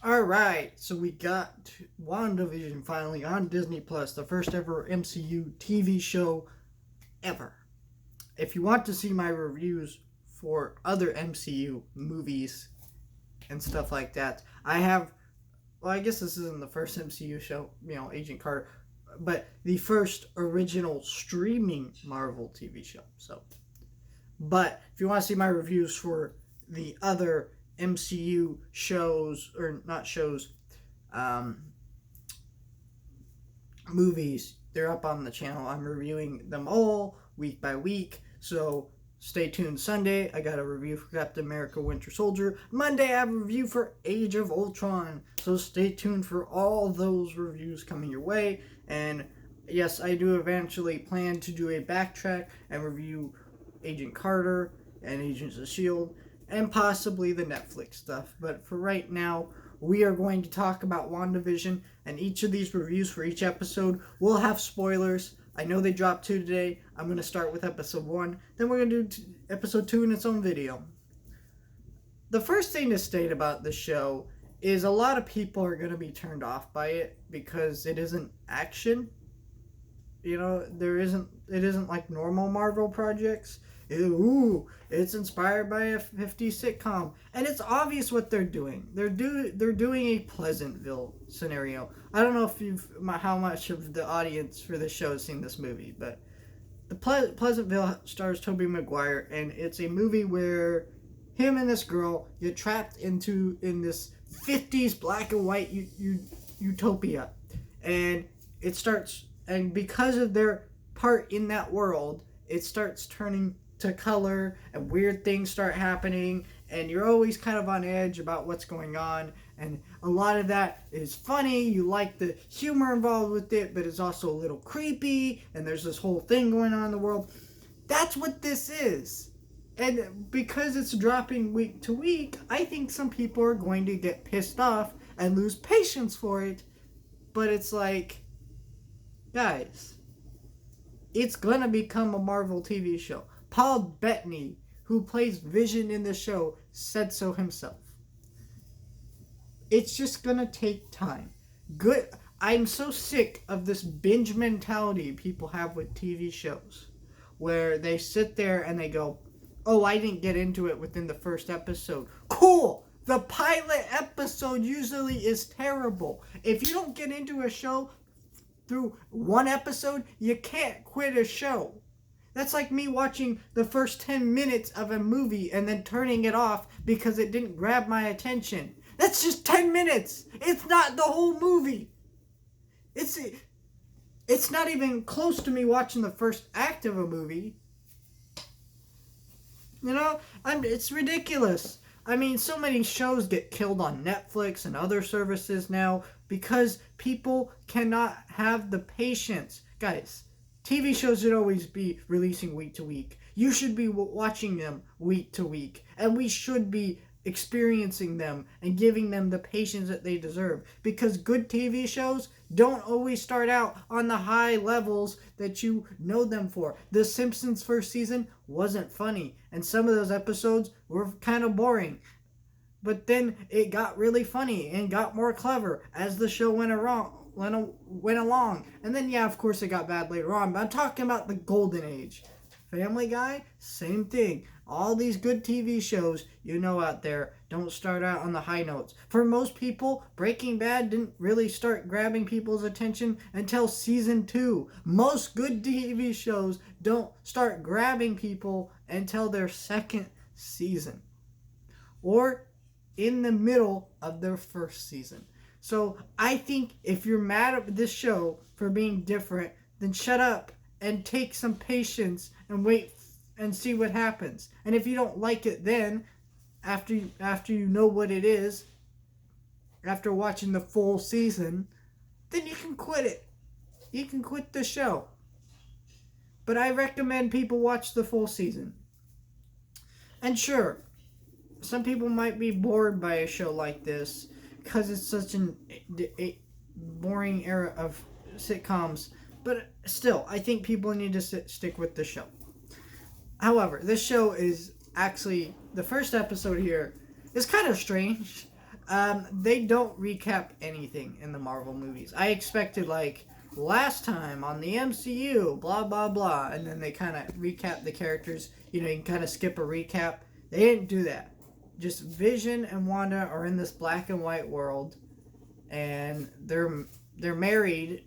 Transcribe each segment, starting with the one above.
Alright, so we got WandaVision finally on Disney Plus, the first ever MCU TV show ever. If you want to see my reviews for other MCU movies and stuff like that, I have, well, I guess this isn't the first MCU show, Agent Carter, but the first original streaming Marvel TV show. But if you want to see my reviews for the other MCU shows, or not shows, um, movies, they're up on the channel. I'm reviewing them all week by week. So stay tuned. Sunday, I got a review for Captain America Winter Soldier. Monday, I have a review for Age of Ultron. So stay tuned for all those reviews coming your way. And yes, I do eventually plan to do a backtrack and review Agent Carter and Agents of S.H.I.E.L.D. and possibly the Netflix stuff. But for right now, we are going to talk about WandaVision, and each of these reviews for each episode will have spoilers. I know they dropped 2 today. I'm going to start with episode 1. Then we're going to do episode 2 in its own video. The first thing to state about the show is a lot of people are going to be turned off by it because it isn't action. It isn't like normal Marvel projects. It's inspired by a 50s sitcom, and it's obvious what they're doing. They're doing a Pleasantville scenario. I don't know if how much of the audience for this show has seen this movie, but the Pleasantville stars Tobey Maguire, and it's a movie where him and this girl get trapped in this 50s black and white utopia, and because of their part in that world, it starts turning to color and weird things start happening, and you're always kind of on edge about what's going on, and a lot of that is funny. You like the humor involved with it, but it's also a little creepy, and there's this whole thing going on in the world. That's what this is. And because it's dropping week to week, I think some people are going to get pissed off and lose patience for it. But it's like, guys, it's gonna become a Marvel TV show. Paul Bettany, who plays Vision in the show, said so himself. It's just gonna take time. Good. I'm so sick of this binge mentality people have with TV shows, where they sit there and they go, "Oh, I didn't get into it within the first episode." Cool. The pilot episode usually is terrible. If you don't get into a show through one episode, you can't quit a show. That's like me watching the first 10 minutes of a movie and then turning it off because it didn't grab my attention. That's just 10 minutes. It's not the whole movie. It's not even close to me watching the first act of a movie. It's ridiculous. I mean, so many shows get killed on Netflix and other services now because people cannot have the patience. Guys, TV shows should always be releasing week to week. You should be watching them week to week. And we should be experiencing them and giving them the patience that they deserve. Because good TV shows don't always start out on the high levels that you know them for. The Simpsons first season wasn't funny, and some of those episodes were kind of boring. But then it got really funny and got more clever as the show went along. And then, yeah, of course it got bad later on. But I'm talking about the golden age. Family Guy, same thing. All these good TV shows out there don't start out on the high notes. For most people, Breaking Bad didn't really start grabbing people's attention until season 2. Most good TV shows don't start grabbing people until their second season, or in the middle of their first season. So I think if you're mad at this show for being different, then shut up and take some patience and wait and see what happens. And if you don't like it then, after you know what it is, after watching the full season, then you can quit it. You can quit the show. But I recommend people watch the full season. And sure, some people might be bored by a show like this because it's such a boring era of sitcoms. But still, I think people need to stick with the show. However, this show is actually, the first episode here is kind of strange. They don't recap anything in the Marvel movies. I expected like last time on the MCU, blah blah blah, and then they kind of recap the characters. You know, you can kind of skip a recap. They didn't do that. Just Vision and Wanda are in this black and white world, and they're married,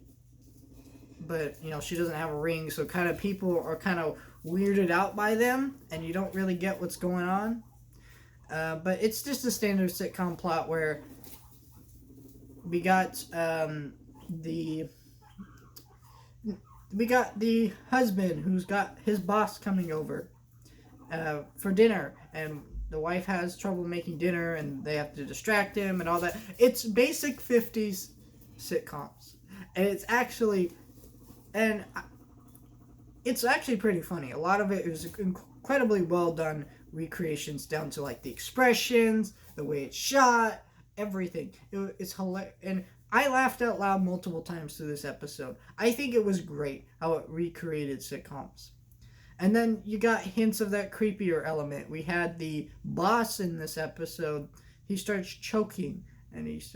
but you know she doesn't have a ring, so kind of people are kind of weirded out by them, and you don't really get what's going on. But it's just a standard sitcom plot where we got the we got the husband who's got his boss coming over for dinner, and the wife has trouble making dinner, and they have to distract him and all that. It's basic 50s sitcoms, and and it's actually pretty funny. A lot of it is incredibly well done recreations, down to like the expressions, the way it's shot, everything. It's hilarious, and I laughed out loud multiple times through this episode. I think it was great how it recreated sitcoms. And then you got hints of that creepier element. We had the boss in this episode. He starts choking, and he's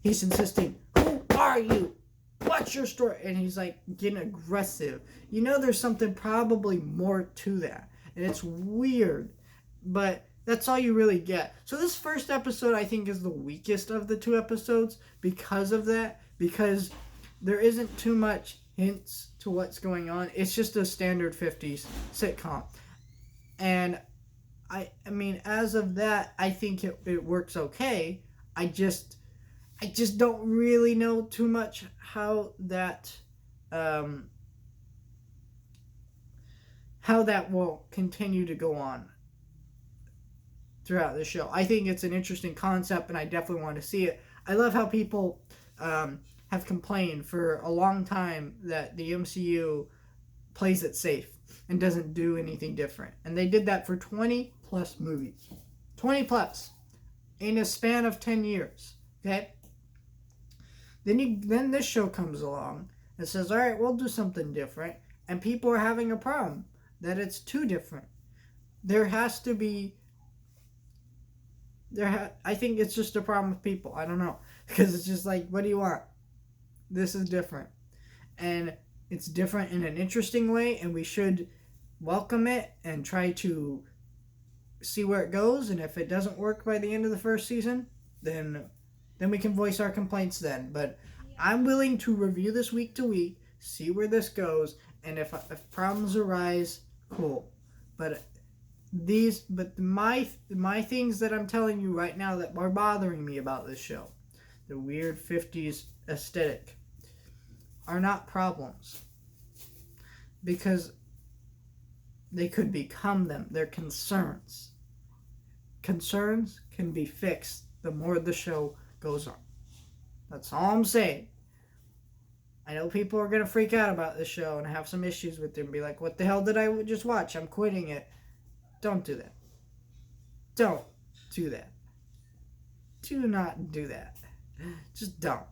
insisting, "Who are you? What's your story?" And he's like getting aggressive. You know, there's something probably more to that, and it's weird, but that's all you really get. So this first episode, I think, is the weakest of the two episodes because of that, because there isn't too much hints to what's going on. It's just a standard 50s sitcom. And I mean, as of that, I think it works okay. I just don't really know too much how that will continue to go on throughout the show. I think it's an interesting concept, and I definitely want to see it. I love how people have complained for a long time that the MCU plays it safe and doesn't do anything different. And they did that for 20 plus movies. 20 plus in a span of 10 years. Okay? Then this show comes along and says, all right, we'll do something different. And people are having a problem that it's too different. There has to be... I think it's just a problem with people. I don't know. Because it's just like, what do you want? This is different. And it's different in an interesting way, and we should welcome it and try to see where it goes. And if it doesn't work by the end of the first season, then we can voice our complaints then. But I'm willing to review this week to week, see where this goes, and if problems arise, cool. But my things that I'm telling you right now that are bothering me about this show, the weird 50s aesthetic, are not problems, because they could become them. They're concerns. Concerns can be fixed the more the show goes on. That's all I'm saying. I know people are going to freak out about this show and have some issues with it and be like, what the hell did I just watch? I'm quitting it. Don't do that. Don't do that. Do not do that. Just don't.